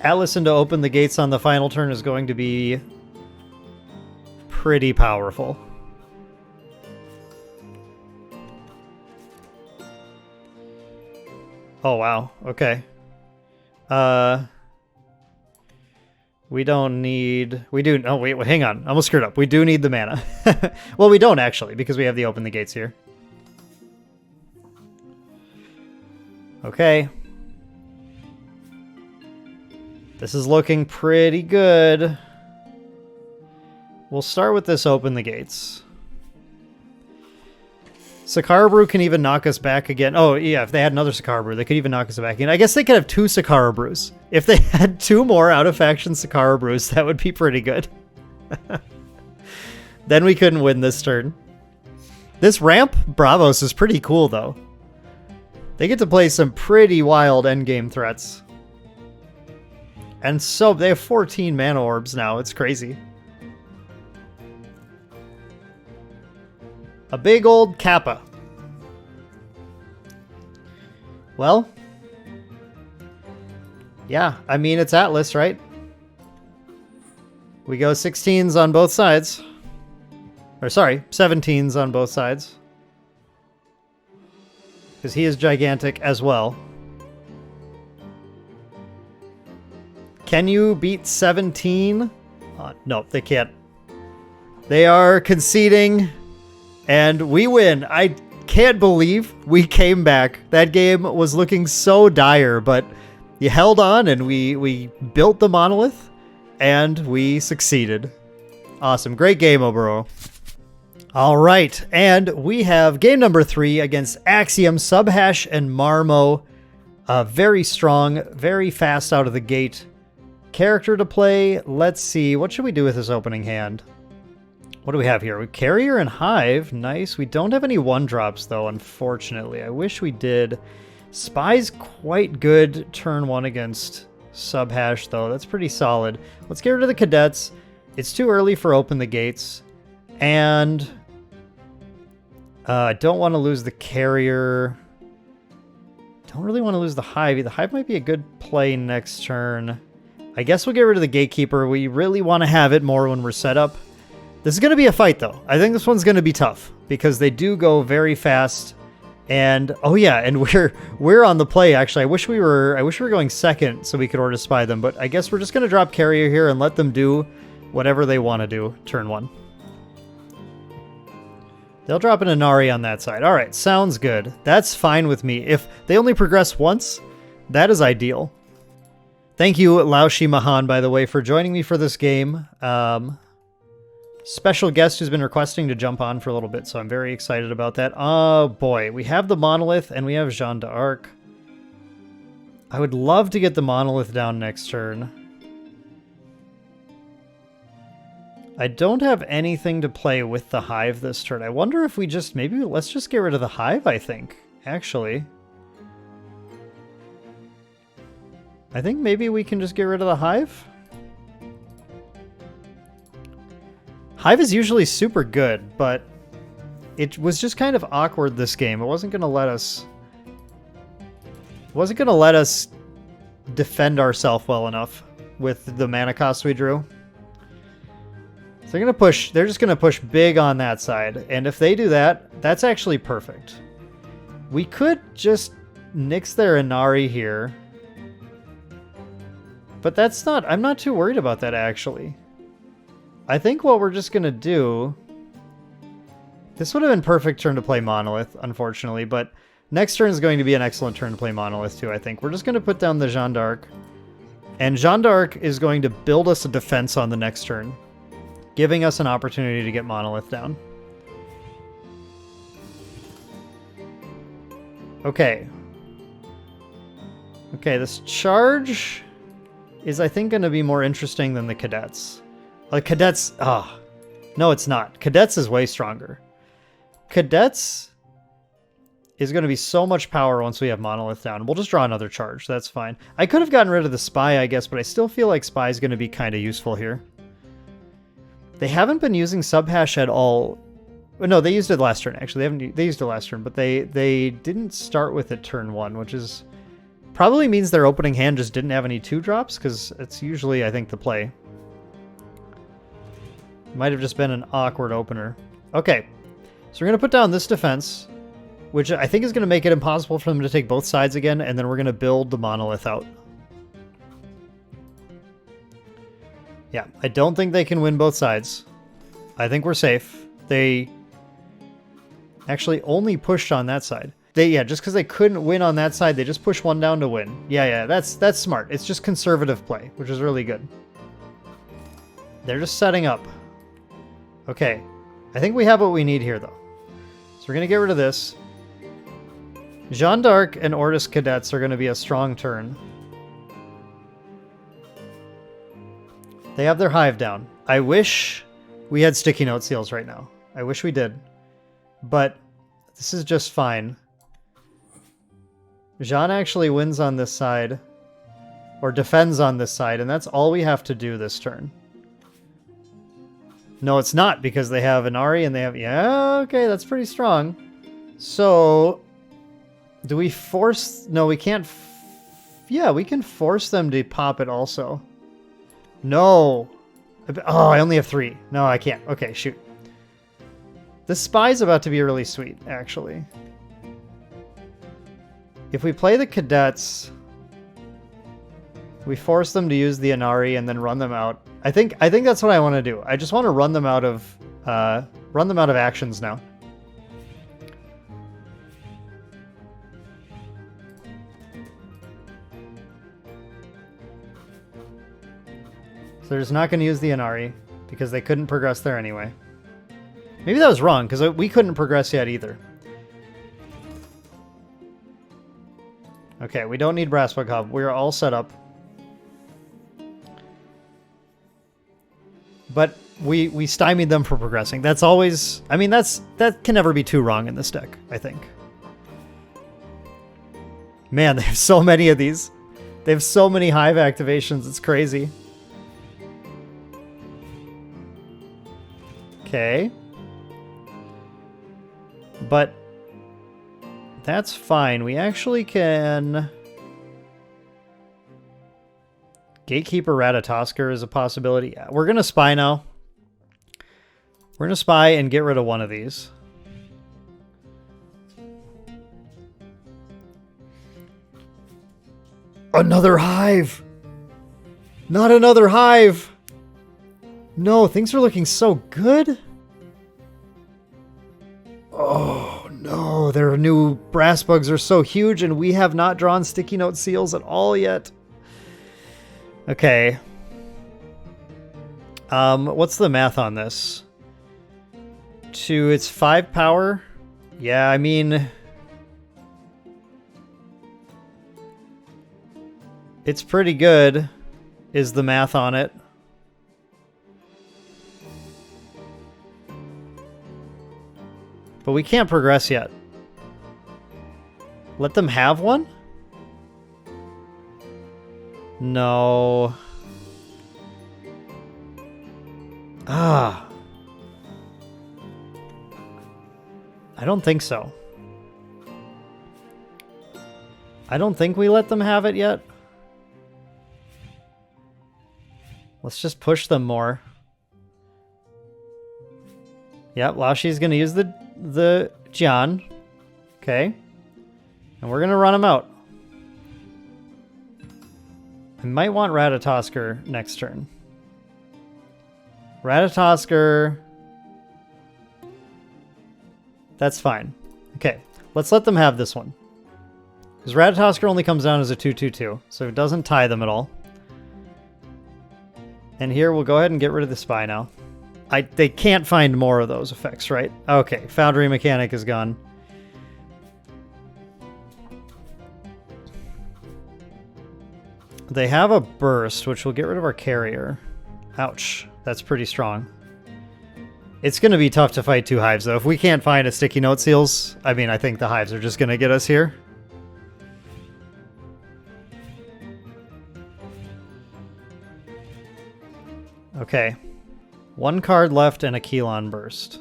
Atlas into Open the Gates on the final turn is going to be pretty powerful. Oh, wow. Okay. We don't need... We do... Oh, wait, hang on. I almost screwed up. We do need the mana. Well, we don't, actually, because we have the Open the Gates here. Okay. This is looking pretty good. We'll start with this open the gates. Sakara Brew can even knock us back again. Oh, yeah, if they had another Sakara Brew, they could even knock us back again. I guess they could have 2 Sakara Brews. If they had 2 more out-of-faction Sakara Brews, that would be pretty good. Then we couldn't win this turn. This ramp Bravos is pretty cool, though. They get to play some pretty wild endgame threats. And so they have 14 mana orbs now. It's crazy. A big old Kappa. Well, yeah, I mean, it's Atlas, right? We go 16s on both sides. Or sorry, 17s on both sides. Because he is gigantic as well. Can you beat 17? No, they can't. They are conceding. And we win. I can't believe we came back. That game was looking so dire, but you held on and we built the monolith and we succeeded. Awesome. Great game, Oboro. All right. And we have game number 3 against Axiom, Subhash, and Marmo. Very strong, very fast out of the gate. Character to play. Let's see. What should we do with this opening hand? What do we have here? We Carrier and Hive. Nice. We don't have any 1-drops, though, unfortunately. I wish we did. Spy's quite good turn 1 against Subhash, though. That's pretty solid. Let's get rid of the Cadets. It's too early for Open the Gates. And I don't want to lose the Carrier. Don't really want to lose the Hive. The Hive might be a good play next turn. I guess we'll get rid of the Gatekeeper. We really want to have it more when we're set up. This is going to be a fight, though. I think this one's going to be tough because they do go very fast. And oh yeah, and we're on the play. Actually, I wish we were going second so we could Ordis spy them. But I guess we're just going to drop Carrier here and let them do whatever they want to do. Turn 1. They'll drop an Inari on that side. All right, sounds good. That's fine with me. If they only progress once, that is ideal. Thank you, LaoShiMahan, by the way, for joining me for this game. Special guest who's been requesting to jump on for a little bit, so I'm very excited about that. Oh boy, we have the Monolith and we have Jeanne d'Arc. I would love to get the Monolith down next turn. I don't have anything to play with the Hive this turn. I wonder if we just, maybe let's just get rid of the Hive, I think, actually. I think maybe we can just get rid of the Hive. Hive is usually super good, but it was just kind of awkward this game. It wasn't going to let us... defend ourselves well enough with the mana cost we drew. So they're just going to push big on that side. And if they do that, that's actually perfect. We could just nix their Inari here. But that's not... I'm not too worried about that, actually. I think what we're just going to do... This would have been perfect turn to play Monolith, unfortunately, but next turn is going to be an excellent turn to play Monolith, too, I think. We're just going to put down the Jeanne d'Arc. And Jeanne d'Arc is going to build us a defense on the next turn, giving us an opportunity to get Monolith down. Okay. Okay, this charge is, I think, going to be more interesting than the Cadets. Cadets... Ah. No, it's not. Cadets is way stronger. Cadets is going to be so much power once we have Monolith down. We'll just draw another charge. That's fine. I could have gotten rid of the Spy, I guess, but I still feel like Spy is going to be kind of useful here. They haven't been using Subhash at all. No, they used it last turn, actually. They used it last turn, but they didn't start with it turn 1, which is... probably means their opening hand just didn't have any 2-drops, because it's usually, I think, the play. Might have just been an awkward opener. Okay, so we're going to put down this defense, which I think is going to make it impossible for them to take both sides again, and then we're going to build the Monolith out. Yeah, I don't think they can win both sides. I think we're safe. They actually only pushed on that side. yeah, just because they couldn't win on that side, they just push one down to win. Yeah, that's smart. It's just conservative play, which is really good. They're just setting up. Okay, I think we have what we need here, though. So we're going to get rid of this. Jeanne d'Arc and Ordis Cadets are going to be a strong turn. They have their hive down. I wish we had sticky note seals right now. I wish we did. But this is just fine. Jeanne actually wins on this side. Or defends on this side, and that's all we have to do this turn. No, it's not, because they have Inari and they have... Yeah, okay, that's pretty strong. So... Do we force... No, we can't... Yeah, we can force them to pop it also. No. Oh, I only have 3. No, I can't. Okay, shoot. This spy's about to be really sweet, actually. If we play the cadets... We force them to use the Inari and then run them out. I think that's what I want to do. I just want to run them out of actions now. So they're just not going to use the Inari because they couldn't progress there anyway. Maybe that was wrong because we couldn't progress yet either. Okay, we don't need Brassbug Hub. We're all set up. But we stymied them for progressing. That's always... I mean, that can never be too wrong in this deck, I think. Man, they have so many of these. They have so many hive activations. It's crazy. Okay. But that's fine. We actually can... Gatekeeper Ratatosker is a possibility. Yeah, we're going to spy now. We're going to spy and get rid of one of these. Another hive! Not another hive! No, things are looking so good. Oh no, their new brass bugs are so huge and we have not drawn sticky note seals at all yet. Okay. What's the math on this? It's 5 power? Yeah, I mean... It's pretty good, is the math on it. But we can't progress yet. Let them have one? No. Ah. I don't think so. I don't think we let them have it yet. Let's just push them more. Yep, Laoshi's going to use the Jian. Okay. And we're going to run him out. I might want Ratatosker next turn. Ratatosker. That's fine. Okay, let's let them have this one. Because Ratatosker only comes down as a 2/2/2, so it doesn't tie them at all. And here we'll go ahead and get rid of the spy now. They can't find more of those effects, right? Okay, Foundry Mechanic is gone. They have a burst, which will get rid of our carrier. Ouch, that's pretty strong. It's going to be tough to fight 2 hives, though. If we can't find a sticky note seals, I mean, I think the hives are just going to get us here. Okay. 1 card left and a Keylon burst.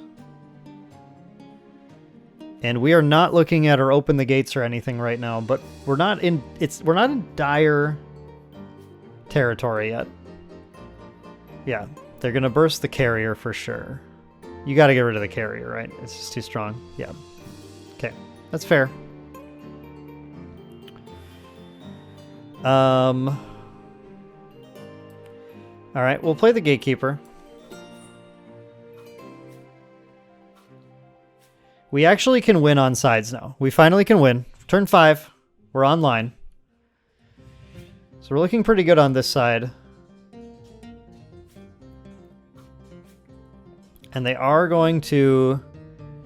And we are not looking at or open the gates or anything right now, but we're not in dire territory yet. Yeah, they're gonna burst the carrier for sure. You gotta get rid of the carrier, right? It's just too strong. Yeah. Okay, that's fair. Alright, we'll play the Gatekeeper. We actually can win on sides now. We finally can win. Turn 5. We're online. So we're looking pretty good on this side. And they are going to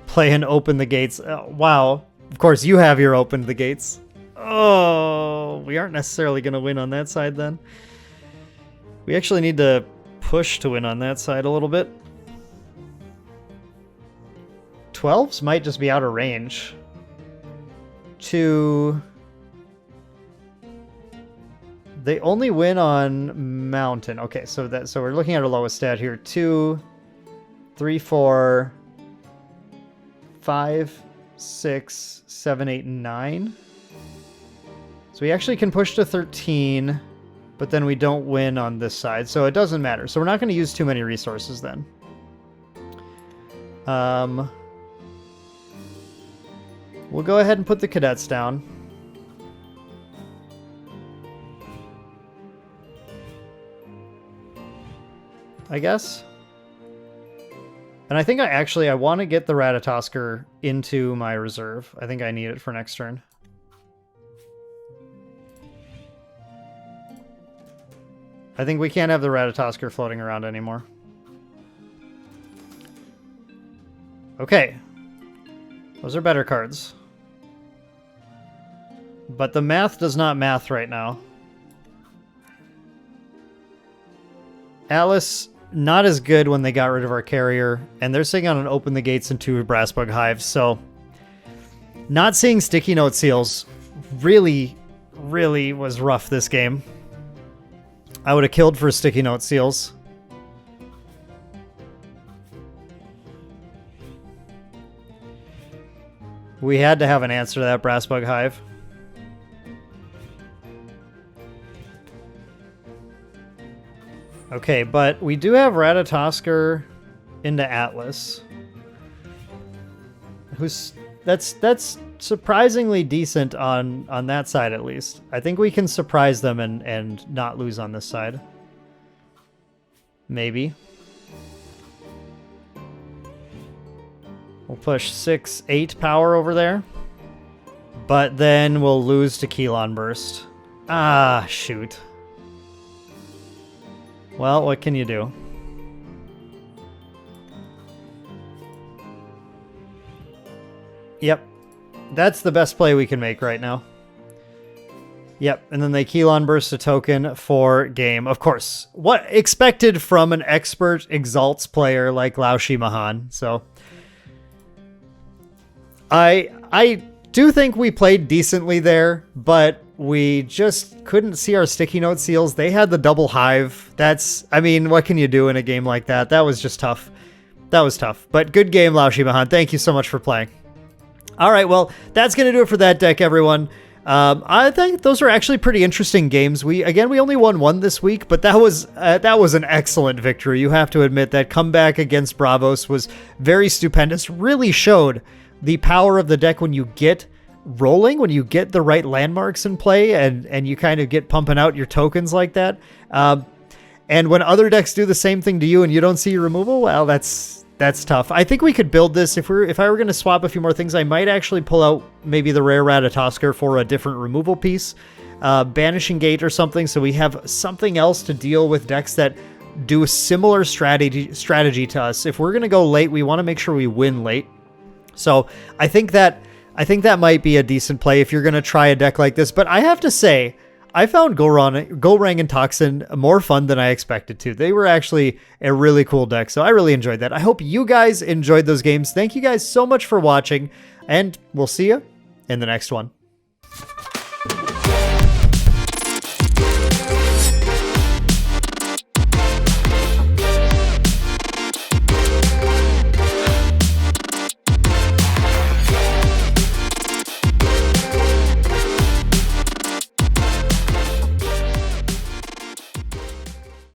play and open the gates. Wow. Of course, you have your open the gates. Oh, we aren't necessarily going to win on that side then. We actually need to push to win on that side a little bit. 12s might just be out of range. They only win on mountain. Okay, so we're looking at our lowest stat here. 2, 3, 4, 5, 6, 7, 8, 9. So we actually can push to 13, but then we don't win on this side, so it doesn't matter. So we're not going to use too many resources then. We'll go ahead and put the cadets down. I guess. And I think I want to get the Ratatosker into my reserve. I think I need it for next turn. I think we can't have the Ratatosker floating around anymore. Okay. Those are better cards. But the math does not math right now. Alice, not as good when they got rid of our carrier, and they're sitting on an open the gates and 2 Brassbug Hives, so not seeing sticky note seals really, really was rough this game. I would have killed for sticky note seals. We had to have an answer to that Brassbug Hive. Okay, but we do have Ratatosker into Atlas. That's surprisingly decent on that side at least. I think we can surprise them and not lose on this side. Maybe. We'll push 6, 8 power over there. But then we'll lose to Keylon Burst. Ah, shoot. Well, what can you do? Yep. That's the best play we can make right now. Yep, and then they Keylon Burst a token for game. Of course, what expected from an expert Exalts player like LaoShiMahan. So I do think we played decently there, but we just couldn't see our sticky note seals. They had the double hive. I mean, what can you do in a game like that? That was just tough. That was tough. But good game, LaoShiMahan. Thank you so much for playing. All right, well, that's going to do it for that deck, everyone. I think those are actually pretty interesting games. We only won 1 this week, but that was an excellent victory. You have to admit that comeback against Bravos was very stupendous. Really showed the power of the deck when you get rolling, when you get the right landmarks in play, and you kind of get pumping out your tokens like that. And when other decks do the same thing to you and you don't see your removal, well, that's tough. I think we could build this. If I were going to swap a few more things, I might actually pull out maybe the rare Ratatosker for a different removal piece, Banishing Gate or something, so we have something else to deal with decks that do a similar strategy to us. If we're going to go late, we want to make sure we win late. So I think that might be a decent play if you're going to try a deck like this. But I have to say, I found Gulrang and Tocsin more fun than I expected to. They were actually a really cool deck, so I really enjoyed that. I hope you guys enjoyed those games. Thank you guys so much for watching, and we'll see you in the next one.